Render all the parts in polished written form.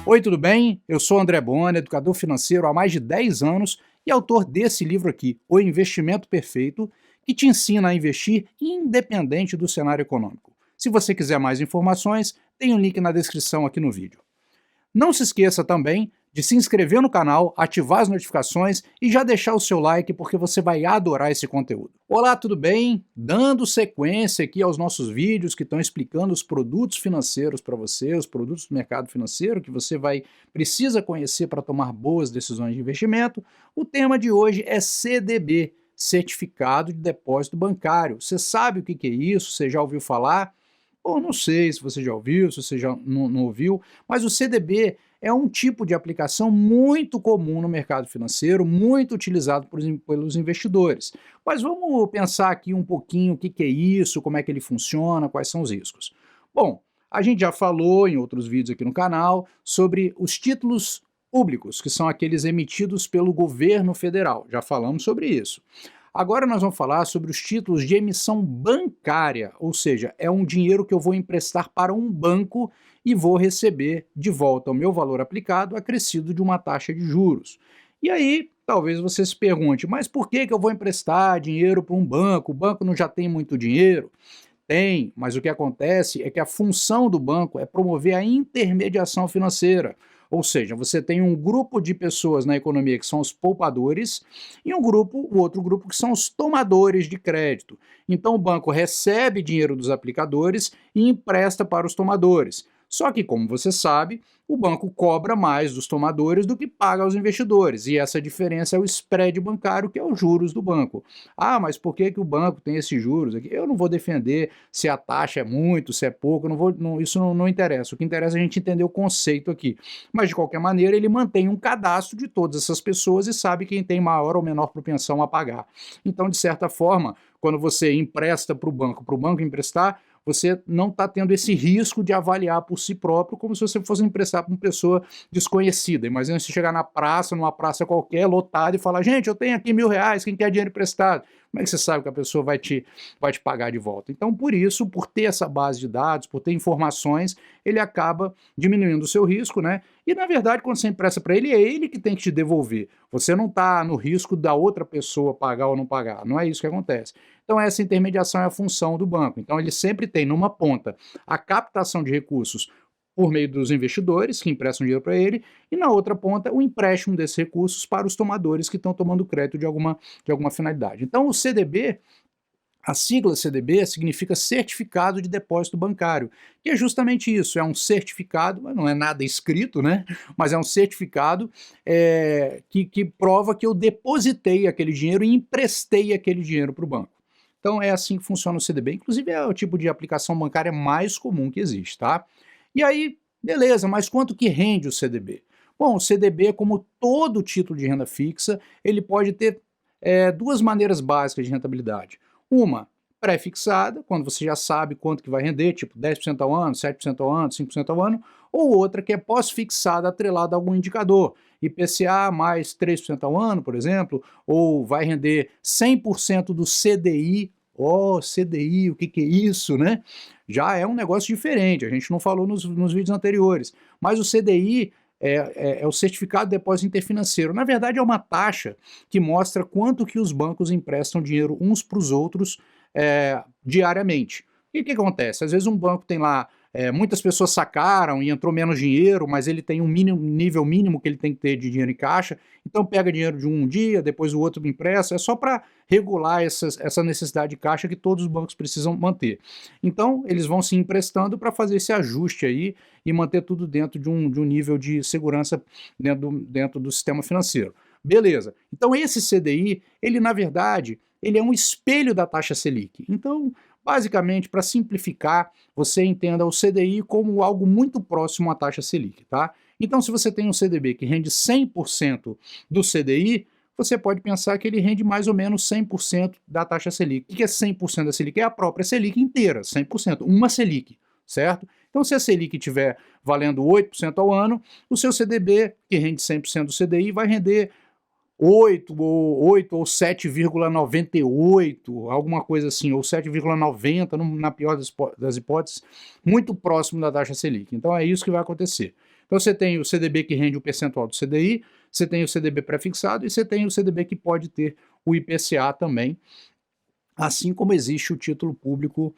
Oi, tudo bem? Eu sou André Bona, educador financeiro há mais de 10 anos e autor desse livro aqui, O Investimento Perfeito, que te ensina a investir independente do cenário econômico. Se você quiser mais informações, tem um link na descrição aqui no vídeo. Não se esqueça também de se inscrever no canal, ativar as notificações e já deixar o seu like porque você vai adorar esse conteúdo. Olá, tudo bem? Dando sequência aqui aos nossos vídeos que estão explicando os produtos financeiros para você, os produtos do mercado financeiro que você precisa conhecer para tomar boas decisões de investimento. O tema de hoje é CDB, Certificado de Depósito Bancário. Você sabe o que é isso? Você já ouviu falar? Ou não sei se você já ouviu, se você já não ouviu, mas o CDB é um tipo de aplicação muito comum no mercado financeiro, muito utilizado pelos investidores. Mas vamos pensar aqui um pouquinho o que é isso, como é que ele funciona, quais são os riscos. Bom, a gente já falou em outros vídeos aqui no canal sobre os títulos públicos, que são aqueles emitidos pelo governo federal. Já falamos sobre isso. Agora nós vamos falar sobre os títulos de emissão bancária, ou seja, é um dinheiro que eu vou emprestar para um banco e vou receber de volta o meu valor aplicado acrescido de uma taxa de juros. E aí, talvez você se pergunte, mas por que eu vou emprestar dinheiro para um banco? O banco não já tem muito dinheiro? Tem, mas o que acontece é que a função do banco é promover a intermediação financeira. Ou seja, você tem um grupo de pessoas na economia que são os poupadores e o outro grupo que são os tomadores de crédito. Então o banco recebe dinheiro dos aplicadores e empresta para os tomadores. Só que, como você sabe, o banco cobra mais dos tomadores do que paga aos investidores, e essa diferença é o spread bancário, que é os juros do banco. Ah, mas por que o banco tem esses juros aqui? Eu não vou defender se a taxa é muito, se é pouco, isso não interessa. O que interessa é a gente entender o conceito aqui. Mas, de qualquer maneira, ele mantém um cadastro de todas essas pessoas e sabe quem tem maior ou menor propensão a pagar. Então, de certa forma, quando você empresta para o banco emprestar, você não está tendo esse risco de avaliar por si próprio como se você fosse emprestar para uma pessoa desconhecida. Imagina você chegar na praça, numa praça qualquer, lotada, e falar, gente, eu tenho aqui R$ 1.000, quem quer dinheiro emprestado? Como é que você sabe que a pessoa vai te pagar de volta? Então, por isso, por ter essa base de dados, por ter informações, ele acaba diminuindo o seu risco, né? E, na verdade, quando você empresta para ele, é ele que tem que te devolver. Você não está no risco da outra pessoa pagar ou não pagar. Não é isso que acontece. Então, essa intermediação é a função do banco. Então, ele sempre tem, numa ponta, a captação de recursos por meio dos investidores, que emprestam dinheiro para ele, e na outra ponta, o empréstimo desses recursos para os tomadores que estão tomando crédito de alguma finalidade. Então, o CDB, a sigla CDB significa Certificado de Depósito Bancário, que é justamente isso, é um certificado, não é nada escrito, né? Mas é um certificado que prova que eu depositei aquele dinheiro e emprestei aquele dinheiro para o banco. Então é assim que funciona o CDB, inclusive é o tipo de aplicação bancária mais comum que existe, tá? E aí, beleza, mas quanto que rende o CDB? Bom, o CDB, como todo título de renda fixa, ele pode ter duas maneiras básicas de rentabilidade. Uma, pré-fixada, quando você já sabe quanto que vai render, tipo 10% ao ano, 7% ao ano, 5% ao ano, ou outra que é pós-fixada, atrelada a algum indicador, IPCA mais 3% ao ano, por exemplo, ou vai render 100% do CDI. CDI, o que é isso, né? Já é um negócio diferente, a gente não falou nos vídeos anteriores, mas o CDI é o Certificado de Depósito Interfinanceiro. Na verdade, é uma taxa que mostra quanto que os bancos emprestam dinheiro uns para os outros diariamente. E o que acontece? Às vezes um banco tem lá, muitas pessoas sacaram e entrou menos dinheiro, mas ele tem um nível mínimo que ele tem que ter de dinheiro em caixa, então pega dinheiro de um dia, depois o outro empresta, é só para regular essa necessidade de caixa que todos os bancos precisam manter. Então, eles vão se emprestando para fazer esse ajuste aí e manter tudo dentro de um nível de segurança dentro do sistema financeiro. Beleza. Então, esse CDI, ele na verdade, ele é um espelho da taxa Selic. Então, basicamente, para simplificar, você entenda o CDI como algo muito próximo à taxa Selic, tá? Então, se você tem um CDB que rende 100% do CDI, você pode pensar que ele rende mais ou menos 100% da taxa Selic. O que é 100% da Selic? É a própria Selic inteira, 100%, uma Selic, certo? Então, se a Selic estiver valendo 8% ao ano, o seu CDB, que rende 100% do CDI, vai render 8 ou 7,98, alguma coisa assim, ou 7,90, na pior das hipóteses, muito próximo da taxa Selic. Então é isso que vai acontecer. Então você tem o CDB que rende o percentual do CDI, você tem o CDB pré-fixado e você tem o CDB que pode ter o IPCA também, assim como existe o título público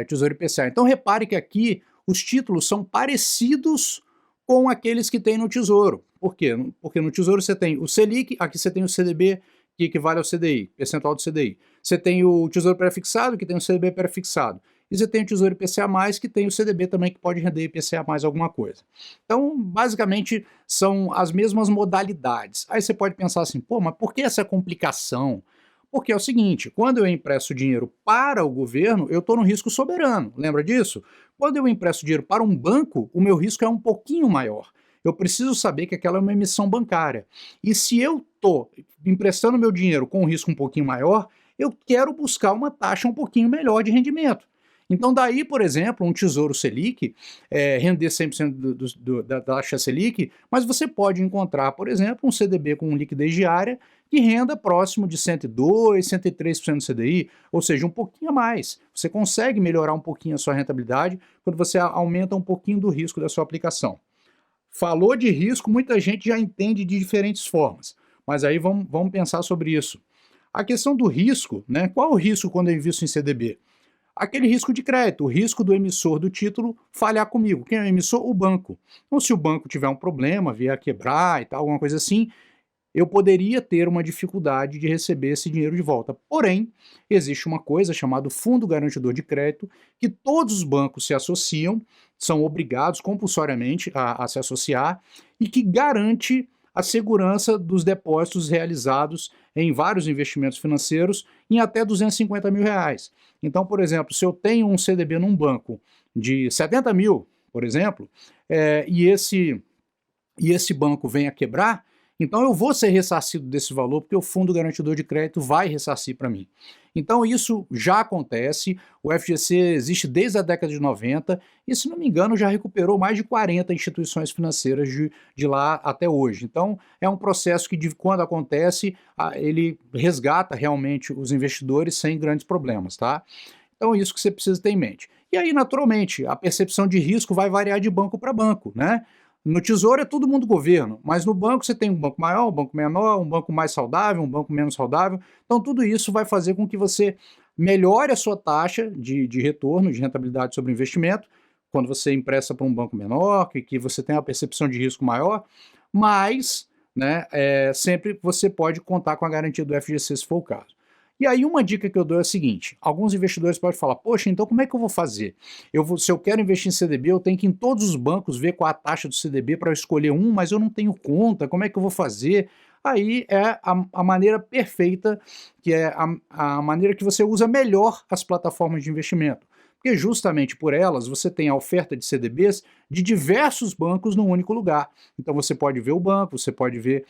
Tesouro IPCA. Então repare que aqui os títulos são parecidos com aqueles que tem no Tesouro. Por quê? Porque no Tesouro você tem o Selic, aqui você tem o CDB, que equivale ao CDI, percentual do CDI. Você tem o Tesouro Pré-fixado, que tem o CDB pré-fixado. E você tem o Tesouro IPCA+, que tem o CDB também, que pode render IPCA+, alguma coisa. Então, basicamente, são as mesmas modalidades. Aí você pode pensar assim, pô, mas por que essa complicação? Porque é o seguinte, quando eu empresto dinheiro para o governo, eu estou no risco soberano, lembra disso? Quando eu empresto dinheiro para um banco, o meu risco é um pouquinho maior. Eu preciso saber que aquela é uma emissão bancária. E se eu estou emprestando meu dinheiro com um risco um pouquinho maior, eu quero buscar uma taxa um pouquinho melhor de rendimento. Então daí, por exemplo, um Tesouro Selic, render 100% da taxa Selic, mas você pode encontrar, por exemplo, um CDB com liquidez diária que renda próximo de 102%, 103% do CDI, ou seja, um pouquinho a mais. Você consegue melhorar um pouquinho a sua rentabilidade quando você aumenta um pouquinho do risco da sua aplicação. Falou de risco, muita gente já entende de diferentes formas, mas aí vamos pensar sobre isso. A questão do risco, né? Qual o risco quando eu invisto em CDB? Aquele risco de crédito, o risco do emissor do título falhar comigo. Quem é o emissor? O banco. Então, se o banco tiver um problema, vier a quebrar e tal, alguma coisa assim, eu poderia ter uma dificuldade de receber esse dinheiro de volta. Porém, existe uma coisa chamada Fundo Garantidor de Crédito, que todos os bancos se associam, são obrigados compulsoriamente a se associar, e que garante a segurança dos depósitos realizados em vários investimentos financeiros em até 250 mil reais. Então, por exemplo, se eu tenho um CDB num banco de 70 mil, por exemplo, e esse banco vem a quebrar, então eu vou ser ressarcido desse valor, porque o Fundo Garantidor de Crédito vai ressarcir para mim. Então isso já acontece, o FGC existe desde a década de 90 e, se não me engano, já recuperou mais de 40 instituições financeiras de lá até hoje. Então é um processo que, quando acontece, ele resgata realmente os investidores sem grandes problemas, tá? Então isso que você precisa ter em mente. E aí, naturalmente, a percepção de risco vai variar de banco para banco, né? No Tesouro é todo mundo governo, mas no banco você tem um banco maior, um banco menor, um banco mais saudável, um banco menos saudável. Então tudo isso vai fazer com que você melhore a sua taxa de retorno, de rentabilidade sobre o investimento, quando você empresta para um banco menor, que você tem uma percepção de risco maior, mas, né, sempre você pode contar com a garantia do FGC se for o caso. E aí uma dica que eu dou é a seguinte, alguns investidores podem falar, poxa, então como é que eu vou fazer? Se eu quero investir em CDB, eu tenho que ir em todos os bancos ver qual a taxa do CDB para eu escolher um, mas eu não tenho conta, como é que eu vou fazer? Aí é a maneira perfeita, que é a maneira que você usa melhor as plataformas de investimento. Porque justamente por elas você tem a oferta de CDBs de diversos bancos num único lugar. Então você pode ver o banco, você pode ver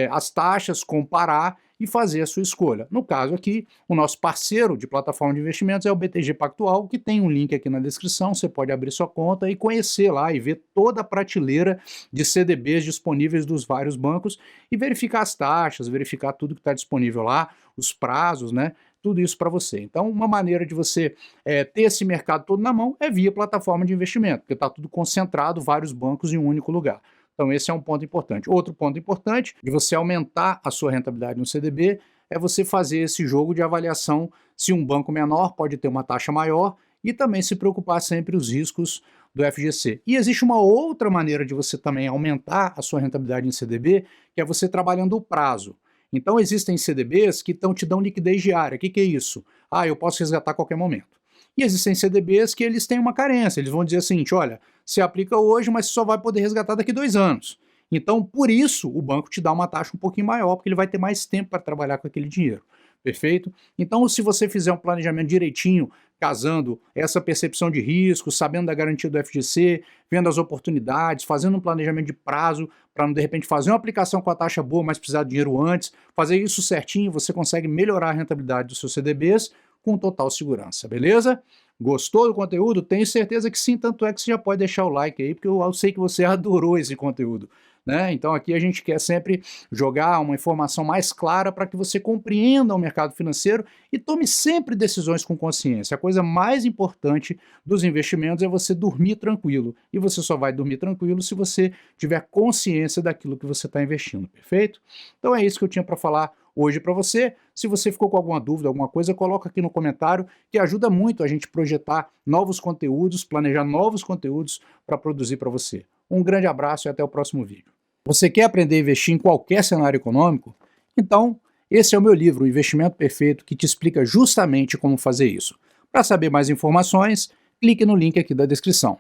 as taxas, comparar e fazer a sua escolha. No caso aqui, o nosso parceiro de plataforma de investimentos é o BTG Pactual, que tem um link aqui na descrição, você pode abrir sua conta e conhecer lá e ver toda a prateleira de CDBs disponíveis dos vários bancos e verificar as taxas, verificar tudo que está disponível lá, os prazos, né? Tudo isso para você. Então, uma maneira de você ter esse mercado todo na mão é via plataforma de investimento, porque está tudo concentrado, vários bancos em um único lugar. Então esse é um ponto importante. Outro ponto importante de você aumentar a sua rentabilidade no CDB é você fazer esse jogo de avaliação se um banco menor pode ter uma taxa maior e também se preocupar sempre os riscos do FGC. E existe uma outra maneira de você também aumentar a sua rentabilidade em CDB, que é você trabalhando o prazo. Então existem CDBs que te dão liquidez diária. O que é isso? Eu posso resgatar a qualquer momento. E existem CDBs que eles têm uma carência, eles vão dizer o seguinte, olha, você aplica hoje, mas você só vai poder resgatar daqui 2 anos. Então, por isso, o banco te dá uma taxa um pouquinho maior, porque ele vai ter mais tempo para trabalhar com aquele dinheiro. Perfeito? Então, se você fizer um planejamento direitinho, casando essa percepção de risco, sabendo da garantia do FGC, vendo as oportunidades, fazendo um planejamento de prazo, para não, de repente, fazer uma aplicação com a taxa boa, mas precisar de dinheiro antes, fazer isso certinho, você consegue melhorar a rentabilidade dos seus CDBs, com total segurança, beleza? Gostou do conteúdo? Tenho certeza que sim, tanto é que você já pode deixar o like aí, porque eu sei que você adorou esse conteúdo. né? Então aqui a gente quer sempre jogar uma informação mais clara para que você compreenda o mercado financeiro e tome sempre decisões com consciência. A coisa mais importante dos investimentos é você dormir tranquilo. E você só vai dormir tranquilo se você tiver consciência daquilo que você está investindo, perfeito? Então é isso que eu tinha para falar hoje para você. Se você ficou com alguma dúvida, alguma coisa, coloca aqui no comentário, que ajuda muito a gente projetar novos conteúdos, planejar novos conteúdos para produzir para você. Um grande abraço e até o próximo vídeo. Você quer aprender a investir em qualquer cenário econômico? Então, esse é o meu livro, O Investimento Perfeito, que te explica justamente como fazer isso. Para saber mais informações, clique no link aqui da descrição.